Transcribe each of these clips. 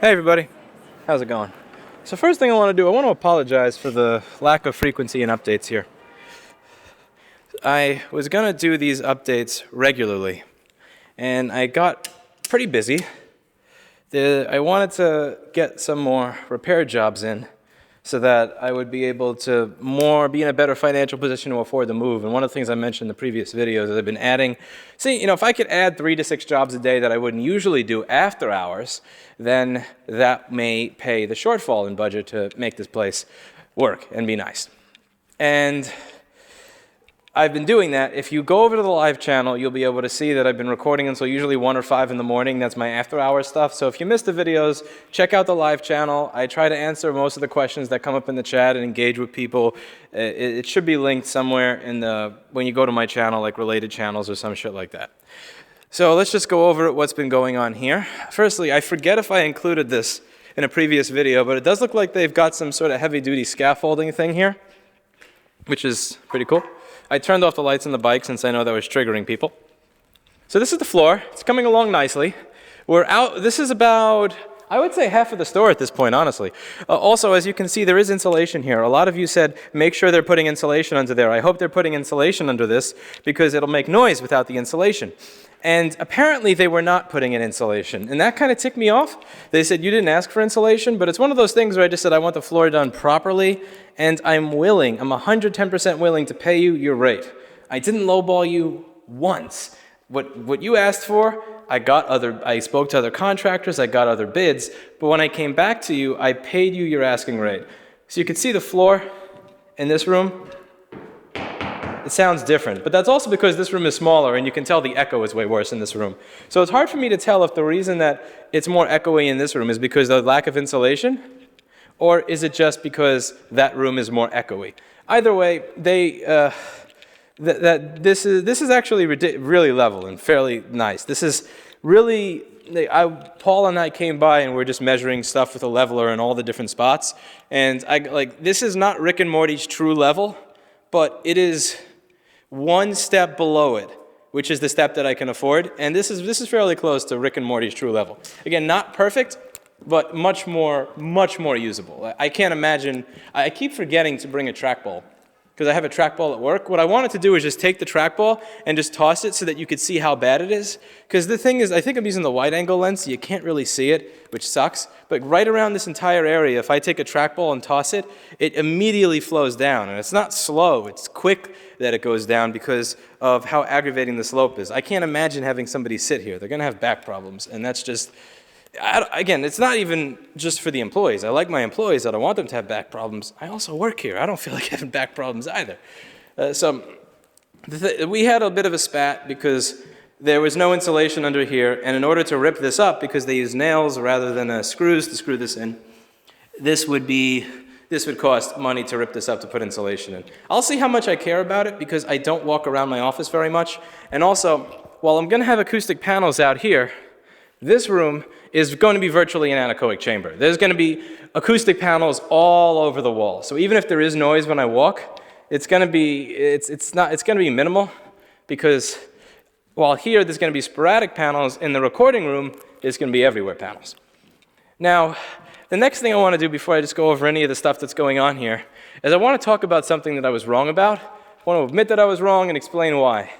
Hey everybody, how's it going? So first thing I want to do, I want to apologize for the lack of frequency in updates here. I was going to do these updates regularly, and I got pretty busy. I wanted to get some more repair jobs in so that I would be able to be in a better financial position to afford the move. And one of the things I mentioned in the previous videos is I've been adding, if I could add 3 to 6 jobs a day that I wouldn't usually do after hours, then that may pay the shortfall in budget to make this place work and be nice. And I've been doing that. If you go over to the live channel, you'll be able to see that I've been recording until usually 1 or 5 in the morning. That's my after-hours stuff. So if you missed the videos, check out the live channel. I try to answer most of the questions that come up in the chat and engage with people. It should be linked somewhere when you go to my channel, like related channels or some shit like that. So let's just go over what's been going on here. Firstly, I forget if I included this in a previous video, but it does look like they've got some sort of heavy-duty scaffolding thing here, which is pretty cool. I turned off the lights on the bike since I know that was triggering people. So this is the floor. It's coming along nicely. We're out. This is about, I would say, half of the store at this point, honestly. Also, as you can see, there is insulation here. A lot of you said, make sure they're putting insulation under there. I hope they're putting insulation under this because it'll make noise without the insulation. And apparently they were not putting in insulation. And that kind of ticked me off. They said, you didn't ask for insulation, but it's one of those things where I just said, I want the floor done properly, and I'm 110% willing to pay you your rate. I didn't lowball you once. What you asked for, I spoke to other contractors, I got other bids, but when I came back to you, I paid you your asking rate. So you can see the floor in this room. It sounds different, but that's also because this room is smaller and you can tell the echo is way worse in this room. So it's hard for me to tell if the reason that it's more echoey in this room is because of the lack of insulation, or is it just because that room is more echoey. Either way, this is actually really level and fairly nice. This is really, Paul and I came by and we're just measuring stuff with a leveler in all the different spots, and this is not Rick and Morty's true level, but it is one step below it, which is the step that I can afford, and this is fairly close to Rick and Morty's true level. Again, not perfect, but much more usable. I can't imagine, I keep forgetting to bring a trackball, because I have a trackball at work. What I wanted to do is just take the trackball and just toss it so that you could see how bad it is. Because the thing is, I think I'm using the wide angle lens, so you can't really see it, which sucks. But right around this entire area, if I take a trackball and toss it, it immediately flows down. And it's not slow, it's quick that it goes down because of how aggravating the slope is. I can't imagine having somebody sit here. They're going to have back problems, and that's just, again, it's not even just for the employees. I like my employees. I don't want them to have back problems. I also work here. I don't feel like having back problems either. We had a bit of a spat because there was no insulation under here, and in order to rip this up, because they use nails rather than screws to screw this in, this would cost money to rip this up to put insulation in. I'll see how much I care about it because I don't walk around my office very much. And also, while I'm going to have acoustic panels out here, this room is going to be virtually an anechoic chamber. There's going to be acoustic panels all over the wall. So even if there is noise when I walk, it's going to be minimal, because while here there's going to be sporadic panels, in the recording room there's going to be everywhere panels. Now, the next thing I want to do before I just go over any of the stuff that's going on here is I want to talk about something that I was wrong about. I want to admit that I was wrong and explain why.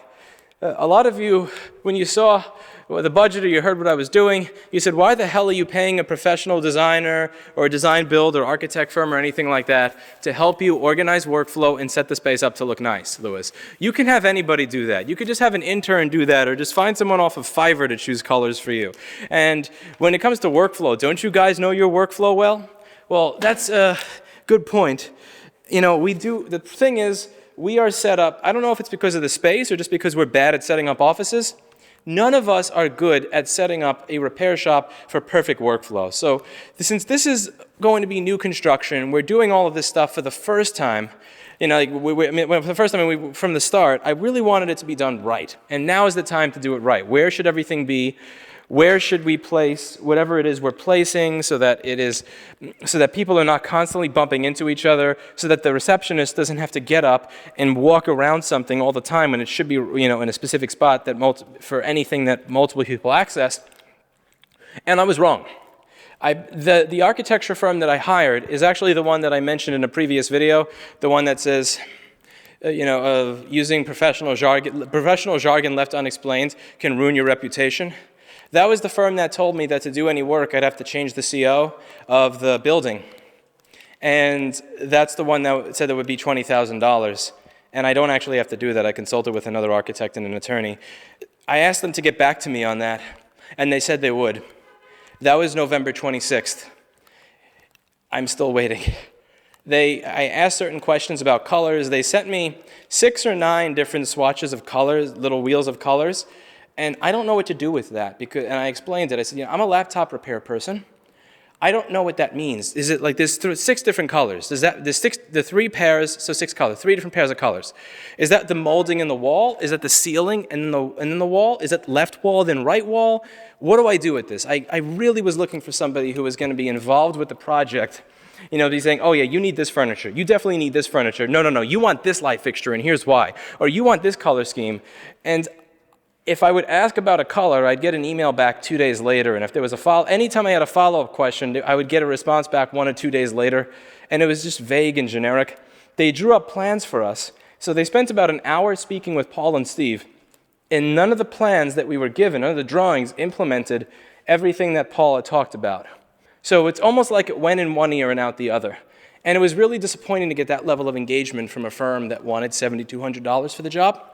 A lot of you, when you saw the budget or you heard what I was doing, you said, why the hell are you paying a professional designer or a design build or architect firm or anything like that to help you organize workflow and set the space up to look nice, Louis? You can have anybody do that. You could just have an intern do that, or just find someone off of Fiverr to choose colors for you. And when it comes to workflow, don't you guys know your workflow well? Well, that's a good point. The thing is, we are set up, I don't know if it's because of the space or just because we're bad at setting up offices. None of us are good at setting up a repair shop for perfect workflow. So since this is going to be new construction, we're doing all of this stuff for the first time. For the first time from the start, I really wanted it to be done right. And now is the time to do it right. Where should everything be? Where should we place whatever it is we're placing so that people are not constantly bumping into each other, so that the receptionist doesn't have to get up and walk around something all the time when it should be, in a specific spot for anything that multiple people access. And I was wrong. The architecture firm that I hired is actually the one that I mentioned in a previous video, the one that says, using professional jargon left unexplained can ruin your reputation. That was the firm that told me that to do any work, I'd have to change the CO of the building. And that's the one that said it would be $20,000. And I don't actually have to do that. I consulted with another architect and an attorney. I asked them to get back to me on that, and they said they would. That was November 26th. I'm still waiting. I asked certain questions about colors. They sent me 6 or 9 different swatches of colors, little wheels of colors, and I don't know what to do with that. And I explained it. I said, I'm a laptop repair person. I don't know what that means. Is it like there's 6 different colors? The 3 pairs, so 6 colors, 3 different pairs of colors. Is that the molding in the wall? Is that the ceiling and then the wall? Is it left wall, then right wall? What do I do with this? I really was looking for somebody who was going to be involved with the project. Be saying, oh yeah, you need this furniture. You definitely need this furniture. No, you want this light fixture and here's why. Or you want this color scheme. And if I would ask about a color, I'd get an email back 2 days later. And if there was anytime I had a follow-up question, I would get a response back 1 or 2 days later. And it was just vague and generic. They drew up plans for us. So they spent about an hour speaking with Paul and Steve. And none of the plans that we were given, none of the drawings implemented everything that Paul had talked about. So it's almost like it went in one ear and out the other. And it was really disappointing to get that level of engagement from a firm that wanted $7,200 for the job.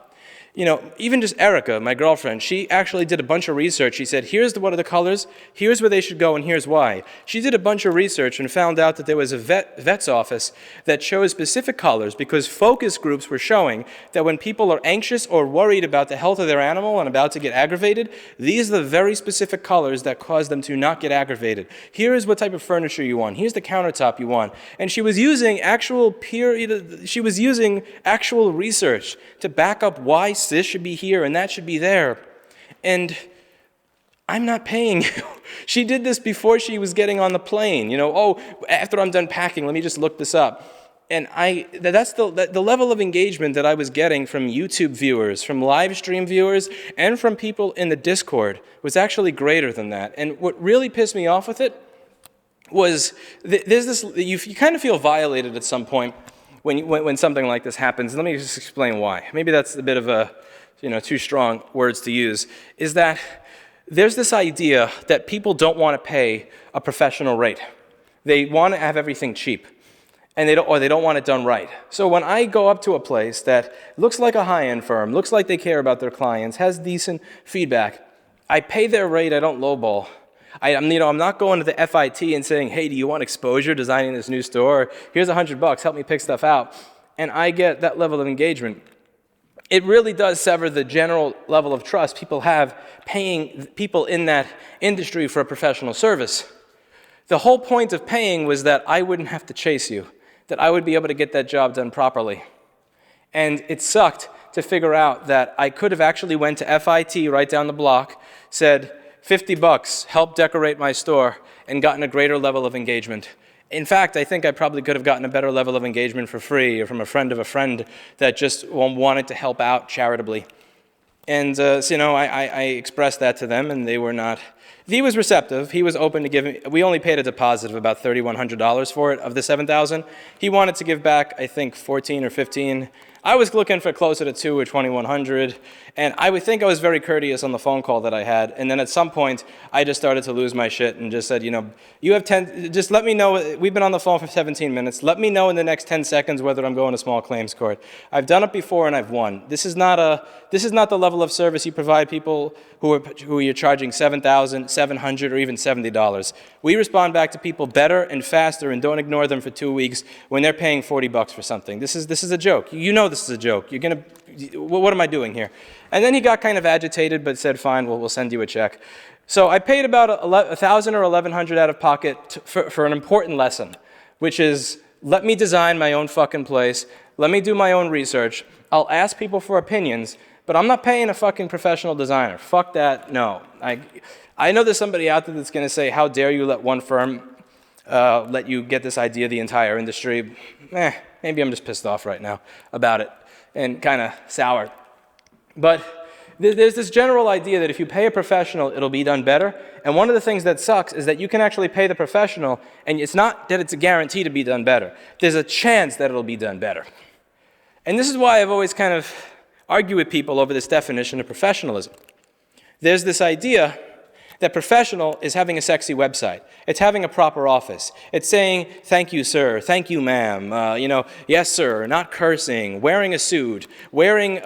Even just Erica, my girlfriend, she actually did a bunch of research. She said, here's one of the colors, here's where they should go, and here's why. She did a bunch of research and found out that there was a vet's office that chose specific colors because focus groups were showing that when people are anxious or worried about the health of their animal and about to get aggravated, these are the very specific colors that cause them to not get aggravated. Here is what type of furniture you want. Here's the countertop you want. And she was using actual research to back up why this should be here and that should be there. And I'm not paying you. She did this before she was getting on the plane. After I'm done packing, let me just look this up. And that's the level of engagement that I was getting from YouTube viewers, from live stream viewers, and from people in the Discord was actually greater than that. And what really pissed me off with it was there's this, you kind of feel violated at some point when something like this happens. Let me just explain why. Maybe that's a bit of a, too strong words to use, is that there's this idea that people don't want to pay a professional rate. They want to have everything cheap, and they don't want it done right. So when I go up to a place that looks like a high-end firm, looks like they care about their clients, has decent feedback, I pay their rate, I don't lowball. I'm not going to the FIT and saying, hey, do you want exposure designing this new store? Here's $100, help me pick stuff out. And I get that level of engagement. It really does sever the general level of trust people have paying people in that industry for a professional service. The whole point of paying was that I wouldn't have to chase you, that I would be able to get that job done properly. And it sucked to figure out that I could have actually went to FIT right down the block, said, $50, help decorate my store, and gotten a greater level of engagement. In fact, I think I probably could have gotten a better level of engagement for free or from a friend of a friend that just wanted to help out charitably. And I expressed that to them, and they were not. He was receptive. He was open to giving. We only paid a deposit of about $3,100 for it of the $7,000. He wanted to give back, I think, $1,400 or $1,500. I was looking for closer to $2,000 or $2,100, and I would think I was very courteous on the phone call that I had. And then at some point, I just started to lose my shit and just said, you have 10. Just let me know. We've been on the phone for 17 minutes. Let me know in the next 10 seconds whether I'm going to small claims court. I've done it before and I've won. This is not the level of service you provide people who you're charging $7,000, $700, or even $70. We respond back to people better and faster and don't ignore them for 2 weeks when they're paying $40 for something. This is a joke. This is a joke. What am I doing here? And then he got kind of agitated, but said, fine, we'll send you a check. So I paid about $1,000 or $1,100 out of pocket for an important lesson, which is, let me design my own fucking place. Let me do my own research. I'll ask people for opinions, but I'm not paying a fucking professional designer. Fuck that, no. I know there's somebody out there that's going to say, how dare you let one firm let you get this idea of the entire industry. Maybe I'm just pissed off right now about it and kind of sour. But there's this general idea that if you pay a professional, it'll be done better. And one of the things that sucks is that you can actually pay the professional, and it's not that it's a guarantee to be done better. There's a chance that it'll be done better. And this is why I've always kind of argued with people over this definition of professionalism. There's this idea that professional is having a sexy website. It's having a proper office. It's saying, thank you, sir, thank you, ma'am, yes, sir, not cursing, wearing a suit, wearing,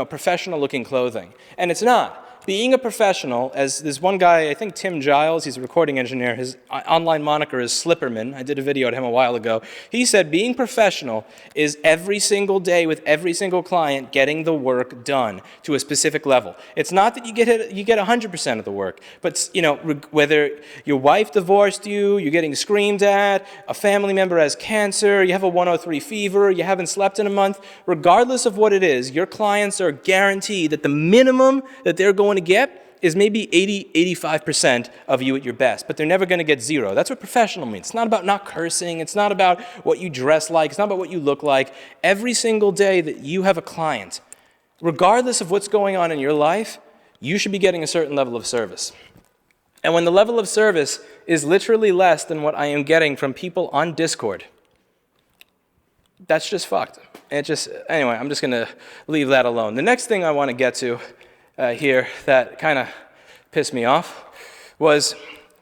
professional-looking clothing. And it's not. Being a professional, as this one guy, I think Tim Giles, he's a recording engineer, his online moniker is Slipperman. I did a video at him a while ago. He said being professional is every single day with every single client getting the work done to a specific level. It's not that you get 100% of the work, but whether your wife divorced you, you're getting screamed at, a family member has cancer, you have a 103 fever, you haven't slept in a month, regardless of what it is, your clients are guaranteed that the minimum that they're going to get is maybe 80-85% of you at your best, but they're never going to get zero. That's what professional means. It's not about not cursing. It's not about what you dress like. It's not about what you look like. Every single day that you have a client, regardless of what's going on in your life, you should be getting a certain level of service. And when the level of service is literally less than what I am getting from people on Discord, that's just fucked. Anyway, I'm just going to leave that alone. The next thing I want to get to here that kind of pissed me off was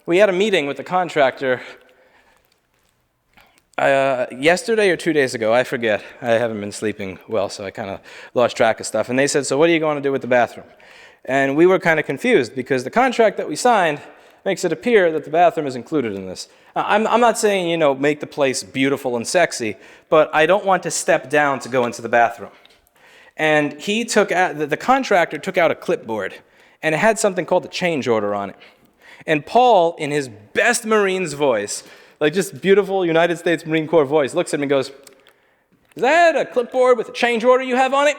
we had a meeting with the contractor yesterday or 2 days ago, I forget. I haven't been sleeping well, so I kind of lost track of stuff. And they said, so what are you going to do with the bathroom? And we were kind of confused because the contract that we signed makes it appear that the bathroom is included in this. I'm not saying, make the place beautiful and sexy, but I don't want to step down to go into the bathroom. And the contractor took out a clipboard, and it had something called a change order on it. And Paul, in his best Marine's voice, like just beautiful United States Marine Corps voice, looks at me and goes, is that a clipboard with a change order you have on it?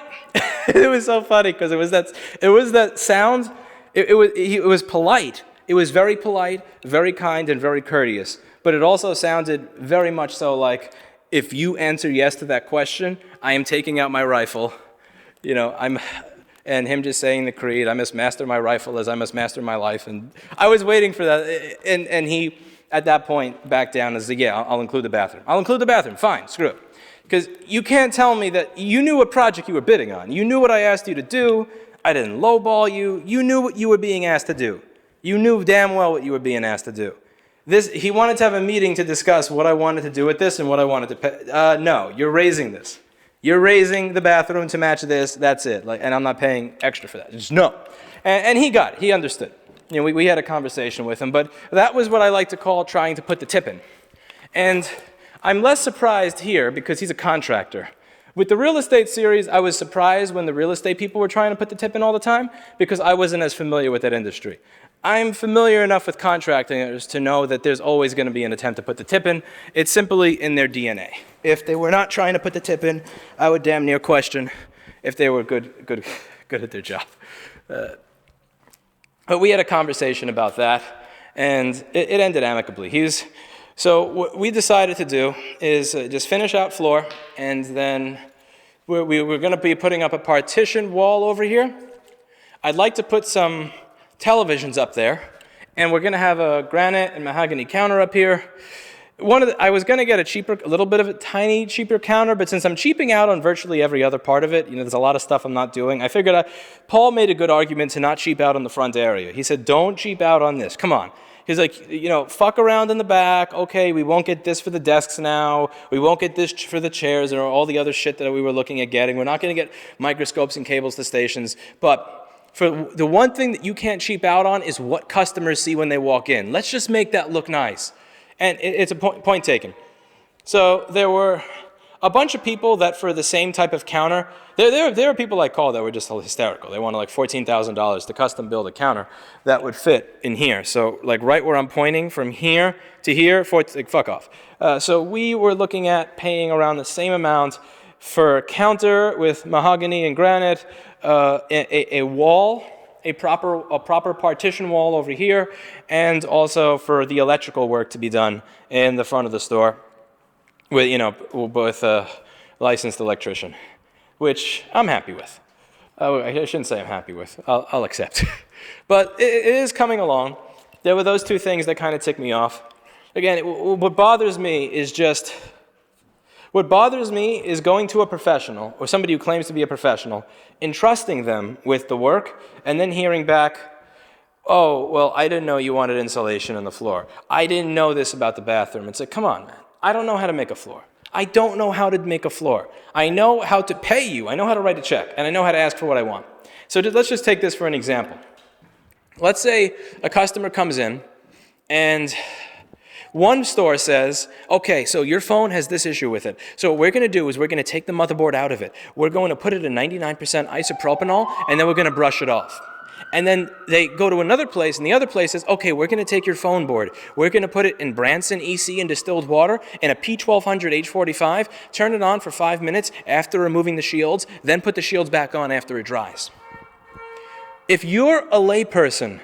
It was so funny because it was that sound. It was polite. It was very polite, very kind, and very courteous. But it also sounded very much so like, if you answer yes to that question, I am taking out my rifle. And him just saying the creed, I must master my rifle as I must master my life. And I was waiting for that. And he, at that point, backed down and said, yeah, I'll include the bathroom. I'll include the bathroom. Fine, screw it. Because you can't tell me that you knew what project you were bidding on. You knew what I asked you to do. I didn't lowball you. You knew what you were being asked to do. You knew damn well what you were being asked to do. He wanted to have a meeting to discuss what I wanted to do with this and what I wanted to pay. No, you're raising this. You're raising the bathroom to match this, that's it. And I'm not paying extra for that. Just no. And he got it. He understood. We had a conversation with him, but that was what I like to call trying to put the tip in. And I'm less surprised here because he's a contractor. With the real estate series, I was surprised when the real estate people were trying to put the tip in all the time because I wasn't as familiar with that industry. I'm familiar enough with contractors to know that there's always going to be an attempt to put the tip in. It's simply in their DNA. If they were not trying to put the tip in, I would damn near question if they were good at their job. But we had a conversation about that, and it ended amicably. So what we decided to do is just finish out floor, and then we're going to be putting up a partition wall over here. I'd like to put some televisions up there, and we're going to have a granite and mahogany counter up here. I was going to get a little bit of a tiny cheaper counter, but since I'm cheaping out on virtually every other part of it, there's a lot of stuff I'm not doing. I figured Paul made a good argument to not cheap out on the front area. He said, don't cheap out on this. Come on. He's like, fuck around in the back. Okay, we won't get this for the desks now. We won't get this for the chairs or all the other shit that we were looking at getting. We're not going to get microscopes and cables to stations. But for the one thing that you can't cheap out on is what customers see when they walk in. Let's just make that look nice. And it's a point taken. So there were a bunch of people that for the same type of counter, there are people I call that were just hysterical. They wanted like $14,000 to custom build a counter that would fit in here. So like right where I'm pointing from here to here, fuck off. So we were looking at paying around the same amount for a counter with mahogany and granite, a wall, a proper partition wall over here, and also for the electrical work to be done in the front of the store with a licensed electrician, which I'm happy with. Oh, I shouldn't say I'm happy with. I'll accept. But it is coming along. There were those two things that kind of tick me off. Again, what bothers me is going to a professional, or somebody who claims to be a professional, entrusting them with the work, and then hearing back, oh, well, I didn't know you wanted insulation on the floor. I didn't know this about the bathroom. It's like, come on, man. I don't know how to make a floor. I don't know how to make a floor. I know how to pay you. I know how to write a check, and I know how to ask for what I want. So let's just take this for an example. Let's say a customer comes in, and one store says, okay, so your phone has this issue with it. So what we're going to do is we're going to take the motherboard out of it. We're going to put it in 99% isopropanol, and then we're going to brush it off. And then they go to another place, and the other place says, okay, we're going to take your phone board. We're going to put it in Branson EC and distilled water in a P1200 H45, turn it on for 5 minutes after removing the shields, then put the shields back on after it dries. If you're a layperson,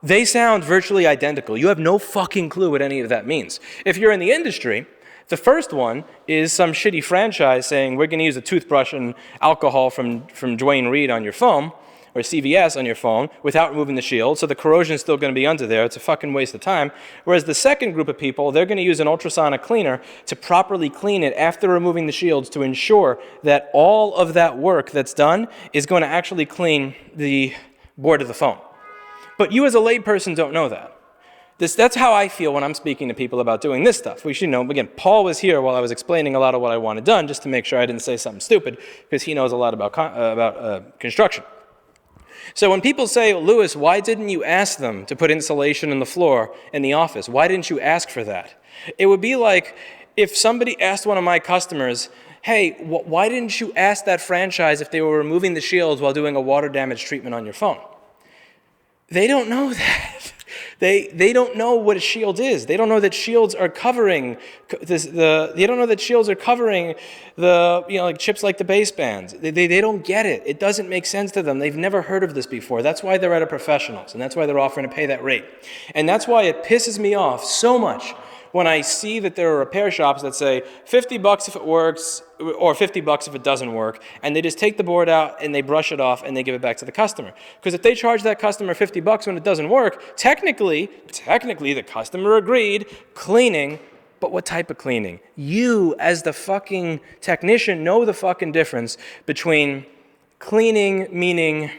they sound virtually identical. You have no fucking clue what any of that means. If you're in the industry, the first one is some shitty franchise saying, we're going to use a toothbrush and alcohol from Dwayne Reed on your phone, or CVS on your phone, without removing the shield, so the corrosion is still going to be under there. It's a fucking waste of time. Whereas the second group of people, they're going to use an ultrasonic cleaner to properly clean it after removing the shields to ensure that all of that work that's done is going to actually clean the board of the phone. But you as a layperson don't know that. That's how I feel when I'm speaking to people about doing this stuff. We should know, again, Paul was here while I was explaining a lot of what I wanted done, just to make sure I didn't say something stupid, because he knows a lot about construction. So when people say, Lewis, why didn't you ask them to put insulation in the floor in the office? Why didn't you ask for that? It would be like if somebody asked one of my customers, hey, why didn't you ask that franchise if they were removing the shields while doing a water damage treatment on your phone? They don't know that. They don't know what a shield is. They don't know that shields are covering they don't know that shields are covering the, like chips like the basebands. They don't get it. It doesn't make sense to them. They've never heard of this before. That's why they're at a professionals, and that's why they're offering to pay that rate. And that's why it pisses me off so much when I see that there are repair shops that say $50 if it works, or $50 if it doesn't work, and they just take the board out and they brush it off and they give it back to the customer. Because if they charge that customer $50 when it doesn't work, technically the customer agreed, cleaning, but what type of cleaning? You, as the fucking technician, know the fucking difference between cleaning, meaning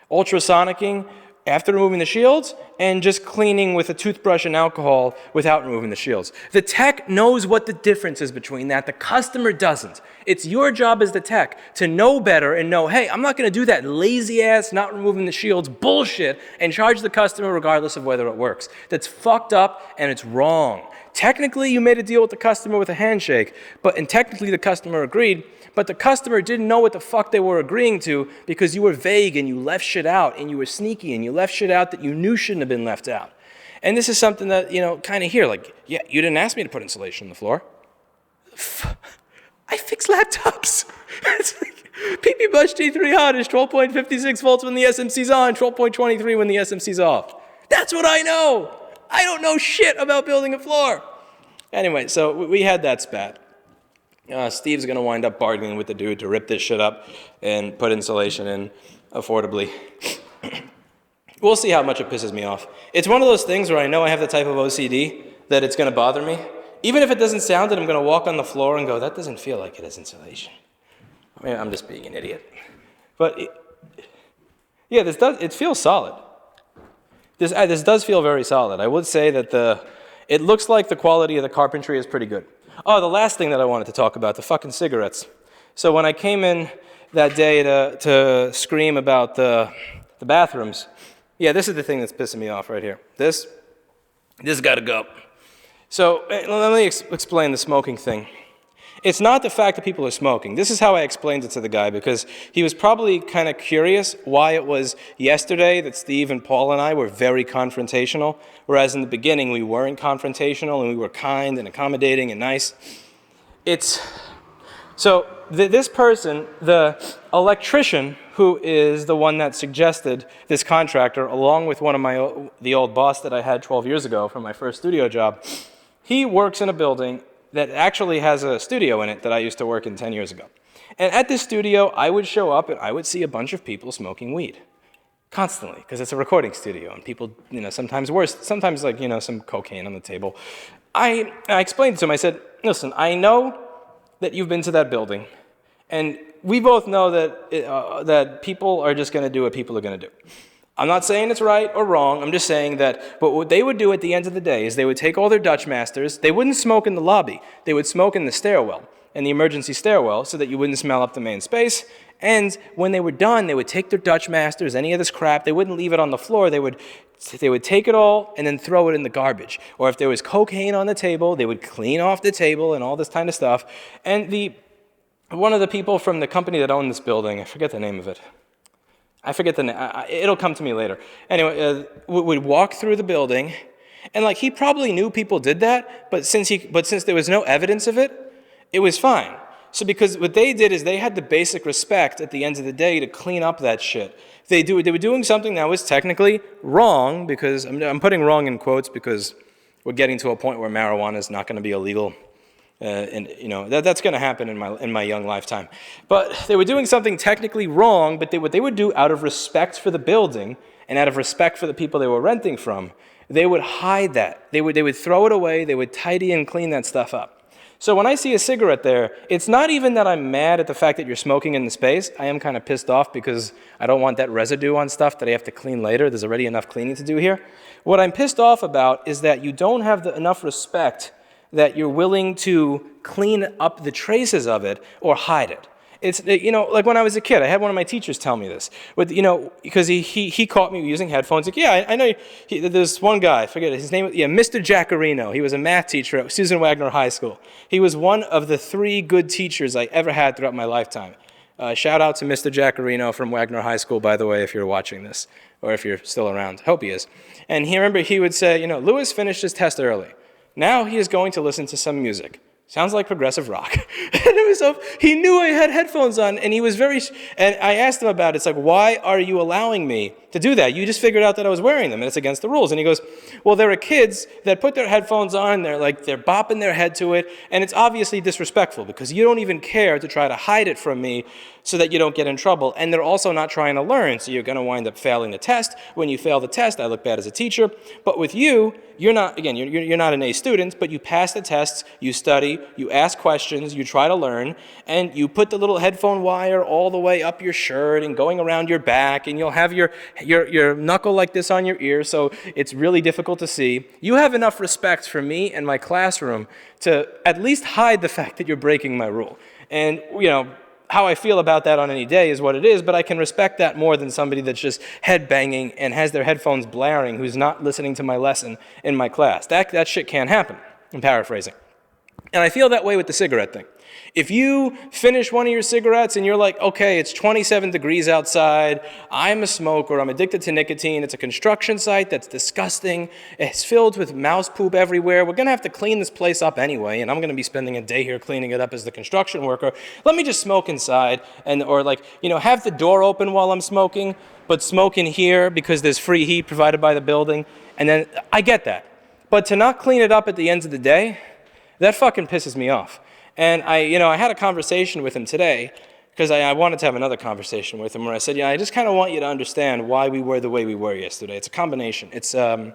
ultrasonicking, after removing the shields, and just cleaning with a toothbrush and alcohol without removing the shields. The tech knows what the difference is between that. The customer doesn't. It's your job as the tech to know better and know, hey, I'm not going to do that lazy ass not removing the shields bullshit and charge the customer regardless of whether it works. That's fucked up and it's wrong. Technically, you made a deal with the customer with a handshake, and technically the customer agreed, but the customer didn't know what the fuck they were agreeing to because you were vague and you left shit out and you were sneaky and you left shit out that you knew shouldn't have been left out. And this is something that, kind of here, like, yeah, you didn't ask me to put insulation on the floor. I fix laptops. It's like, PP Bus G3 hot is 12.56 volts when the SMC's on, 12.23 when the SMC's off. That's what I know. I don't know shit about building a floor. Anyway, so we had that spat. Steve's going to wind up bargaining with the dude to rip this shit up and put insulation in affordably. We'll see how much it pisses me off. It's one of those things where I know I have the type of OCD that it's going to bother me. Even if it doesn't sound it, I'm going to walk on the floor and go, that doesn't feel like it is insulation. I mean, I'm just being an idiot. But, it feels solid. This does feel very solid. I would say that it looks like the quality of the carpentry is pretty good. Oh, the last thing that I wanted to talk about, the fucking cigarettes. So when I came in that day to scream about the bathrooms, this is the thing that's pissing me off right here. This got to go. So let me explain the smoking thing. It's not the fact that people are smoking. This is how I explained it to the guy, because he was probably kind of curious why it was yesterday that Steve and Paul and I were very confrontational, whereas in the beginning we weren't confrontational and we were kind and accommodating and nice. This person, the electrician, who is the one that suggested this contractor, along with one of the old boss that I had 12 years ago from my first studio job, he works in a building that actually has a studio in it that I used to work in 10 years ago. And at this studio, I would show up and I would see a bunch of people smoking weed. Constantly, because it's a recording studio, and people, sometimes worse, sometimes like, some cocaine on the table. I explained to him, I said, listen, I know that you've been to that building, and we both know that people are just going to do what people are going to do. I'm not saying it's right or wrong, I'm just saying that what they would do at the end of the day is they would take all their Dutch Masters, they wouldn't smoke in the lobby, they would smoke in the stairwell, in the emergency stairwell, so that you wouldn't smell up the main space. And when they were done, they would take their Dutch Masters, any of this crap, they wouldn't leave it on the floor, they would take it all and then throw it in the garbage. Or if there was cocaine on the table, they would clean off the table and all this kind of stuff. And one of the people from the company that owned this building, I forget the name of it. I forget the name, it'll come to me later. Anyway, would walk through the building, and like he probably knew people did that, but since there was no evidence of it, it was fine. So because what they did is they had the basic respect at the end of the day to clean up that shit. They were doing something that was technically wrong, because I'm putting wrong in quotes because we're getting to a point where marijuana is not going to be illegal. And that's going to happen in my young lifetime. But they were doing something technically wrong, but what they would do out of respect for the building and out of respect for the people they were renting from, they would hide that. They would throw it away, they would tidy and clean that stuff up. So when I see a cigarette there, it's not even that I'm mad at the fact that you're smoking in the space. I am kind of pissed off because I don't want that residue on stuff that I have to clean later. There's already enough cleaning to do here. What I'm pissed off about is that you don't have enough respect that you're willing to clean up the traces of it or hide it. It's, like when I was a kid, I had one of my teachers tell me this. Because he caught me using headphones. Like, yeah, I know, there's one guy, I forget his name, Mr. Jaccarino. He was a math teacher at Susan Wagner High School. He was one of the 3 good teachers I ever had throughout my lifetime. Shout out to Mr. Jaccarino from Wagner High School, by the way, if you're watching this, or if you're still around. Hope he is. And he would say, Lewis finished his test early. Now he is going to listen to some music. Sounds like progressive rock. And he knew I had headphones on, and he was and I asked him about it. It's like, why are you allowing me to do that? You just figured out that I was wearing them, and it's against the rules. And he goes, well, there are kids that put their headphones on, they're bopping their head to it, and it's obviously disrespectful because you don't even care to try to hide it from me so that you don't get in trouble. And they're also not trying to learn, so you're going to wind up failing the test. When you fail the test, I look bad as a teacher. But with you, you're not an A student, but you pass the tests, you study, you ask questions, you try to learn, and you put the little headphone wire all the way up your shirt and going around your back, and you'll have your knuckle like this on your ear, so it's really difficult to see. You have enough respect for me and my classroom to at least hide the fact that you're breaking my rule. And, how I feel about that on any day is what it is, but I can respect that more than somebody that's just head-banging and has their headphones blaring who's not listening to my lesson in my class. That shit can't happen, I'm paraphrasing. And I feel that way with the cigarette thing. If you finish one of your cigarettes and you're like, okay, it's 27 degrees outside, I'm a smoker, I'm addicted to nicotine, it's a construction site that's disgusting, it's filled with mouse poop everywhere, we're going to have to clean this place up anyway, and I'm going to be spending a day here cleaning it up as the construction worker, let me just smoke inside, or have the door open while I'm smoking, but smoke in here because there's free heat provided by the building, and then I get that. But to not clean it up at the end of the day, that fucking pisses me off. And I had a conversation with him today because I wanted to have another conversation with him where I said, I just kind of want you to understand why we were the way we were yesterday. It's a combination. It's, the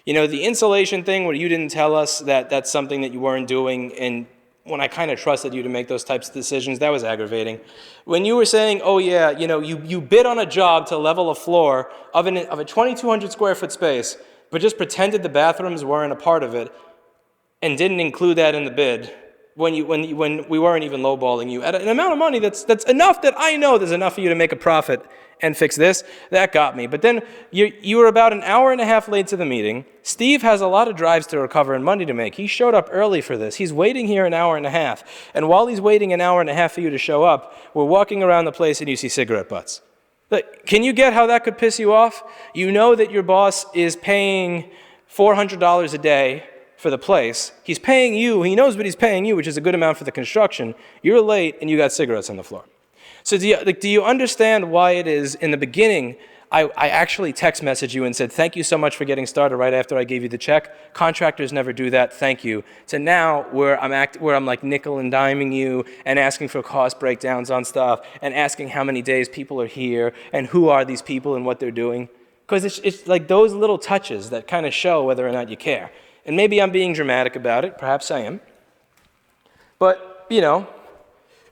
insulation thing where you didn't tell us that that's something that you weren't doing, and when I kind of trusted you to make those types of decisions, that was aggravating. When you were saying, oh yeah, you bid on a job to level a floor of a 2,200 square foot space, but just pretended the bathrooms weren't a part of it and didn't include that in the bid, when we weren't even lowballing you at an amount of money that's enough that I know there's enough for you to make a profit and fix this, that got me. But then you were about an hour and a half late to the meeting. Steve has a lot of drives to recover and money to make. He showed up early for this. He's waiting here an hour and a half. And while he's waiting an hour and a half for you to show up, we're walking around the place and you see cigarette butts. Can you get how that could piss you off? You know that your boss is paying $400 a day for the place. He's paying you, he knows what he's paying you, which is a good amount for the construction. You're late and you got cigarettes on the floor. So do you understand why it is in the beginning I actually text messaged you and said, thank you so much for getting started right after I gave you the check. Contractors never do that, thank you. To now, where I'm like nickel and diming you and asking for cost breakdowns on stuff and asking how many days people are here and who are these people and what they're doing. Because it's like those little touches that kind of show whether or not you care. And maybe I'm being dramatic about it, perhaps I am. But, you know,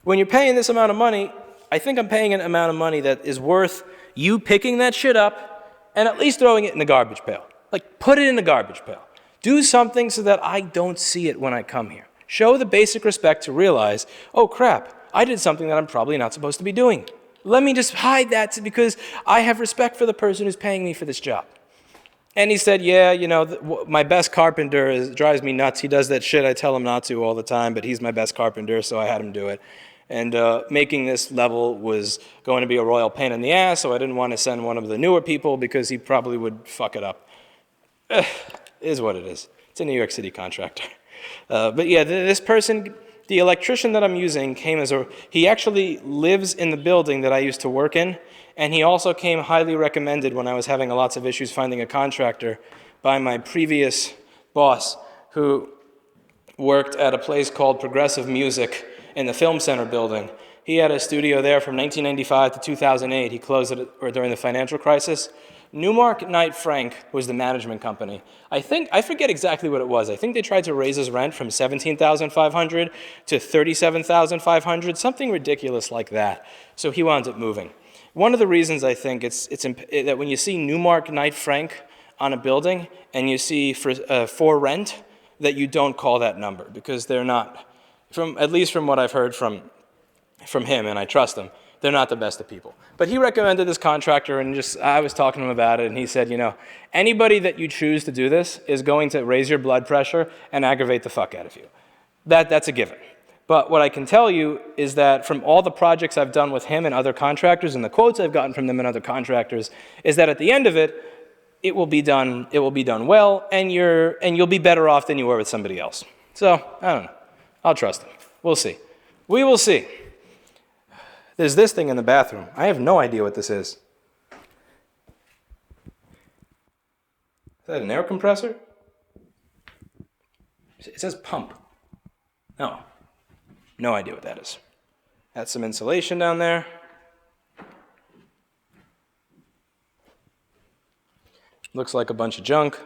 when you're paying this amount of money, I think I'm paying an amount of money that is worth you picking that shit up and at least throwing it in the garbage pail. Like, put it in the garbage pail. Do something so that I don't see it when I come here. Show the basic respect to realize, oh crap, I did something that I'm probably not supposed to be doing. Let me just hide that because I have respect for the person who's paying me for this job. And he said, yeah, you know, my best carpenter drives me nuts. He does that shit I tell him not to all the time, but he's my best carpenter, so I had him do it. And making this level was going to be a royal pain in the ass, so I didn't want to send one of the newer people because he probably would fuck it up. It is what it is. It's a New York City contractor. But yeah, this person, the electrician that I'm using he actually lives in the building that I used to work in, and he also came highly recommended when I was having lots of issues finding a contractor by my previous boss, who worked at a place called Progressive Music in the Film Center building. He had a studio there from 1995 to 2008. He closed it during the financial crisis. Newmark Knight Frank was the management company. I forget exactly what it was. I think they tried to raise his rent from $17,500 to $37,500, something ridiculous like that. So he wound up moving. One of the reasons I think it's that when you see Newmark Knight Frank on a building and you see for rent, that you don't call that number because they're not, at least from what I've heard from him, and I trust him, they're not the best of people. But he recommended this contractor, and I was talking to him about it, and he said, you know, anybody that you choose to do this is going to raise your blood pressure and aggravate the fuck out of you. That's a given. But what I can tell you is that from all the projects I've done with him and other contractors, and the quotes I've gotten from them and other contractors, is that at the end of it, it will be done well, and you'll be better off than you were with somebody else. So, I don't know. I'll trust him. We'll see. We will see. There's this thing in the bathroom. I have no idea what this is. Is that an air compressor? It says pump. No. No idea what that is. That's some insulation down there. Looks like a bunch of junk.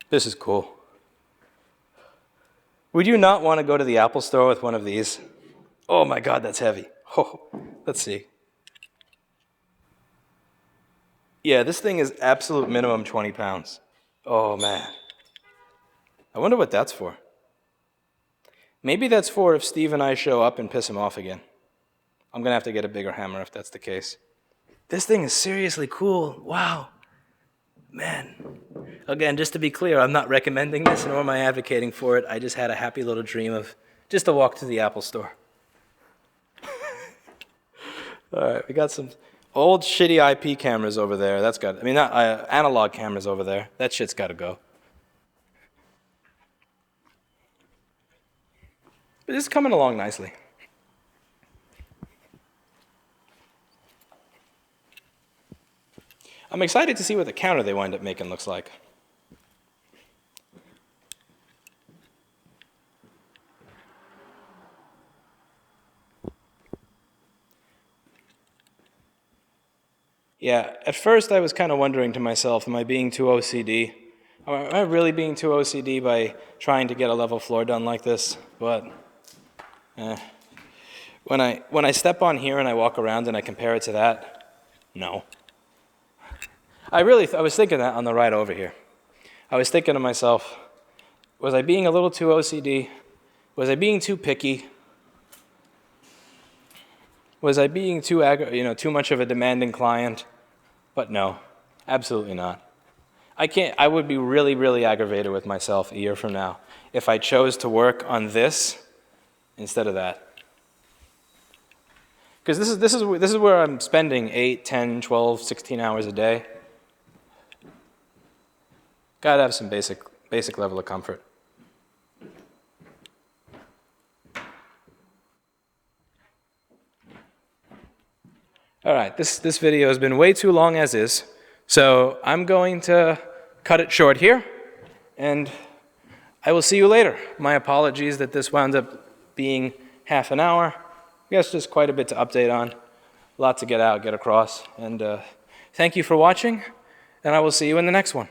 This is cool. Would you not want to go to the Apple store with one of these? Oh my God, that's heavy. Oh, let's see. Yeah, this thing is absolute minimum 20 pounds. Oh man. I wonder what that's for. Maybe that's for if Steve and I show up and piss him off again. I'm gonna have to get a bigger hammer if that's the case. This thing is seriously cool. Wow. Man. Again, just to be clear, I'm not recommending this, nor am I advocating for it. I just had a happy little dream of just a walk to the Apple store. All right, we got some old shitty IP cameras over there. That's got, not analog cameras over there. That shit's got to go. But this is coming along nicely. I'm excited to see what the counter they wind up making looks like. Yeah, at first I was kind of wondering to myself, am I being too OCD? Am I really being too OCD by trying to get a level floor done like this? But when I step on here and I walk around and I compare it to that, no. I was thinking that on the ride over here. I was thinking to myself, was I being a little too OCD? Was I being too picky? Was I being too much of a demanding client? But no, absolutely not. I would be really, really aggravated with myself a year from now if I chose to work on this instead of that. Because this is where I'm spending 8, 10, 12, 16 hours a day. Gotta have some basic level of comfort. All right, this video has been way too long as is, so I'm going to cut it short here, and I will see you later. My apologies that this wound up being half an hour. I guess just quite a bit to update on, a lot to get out, get across, and thank you for watching, and I will see you in the next one.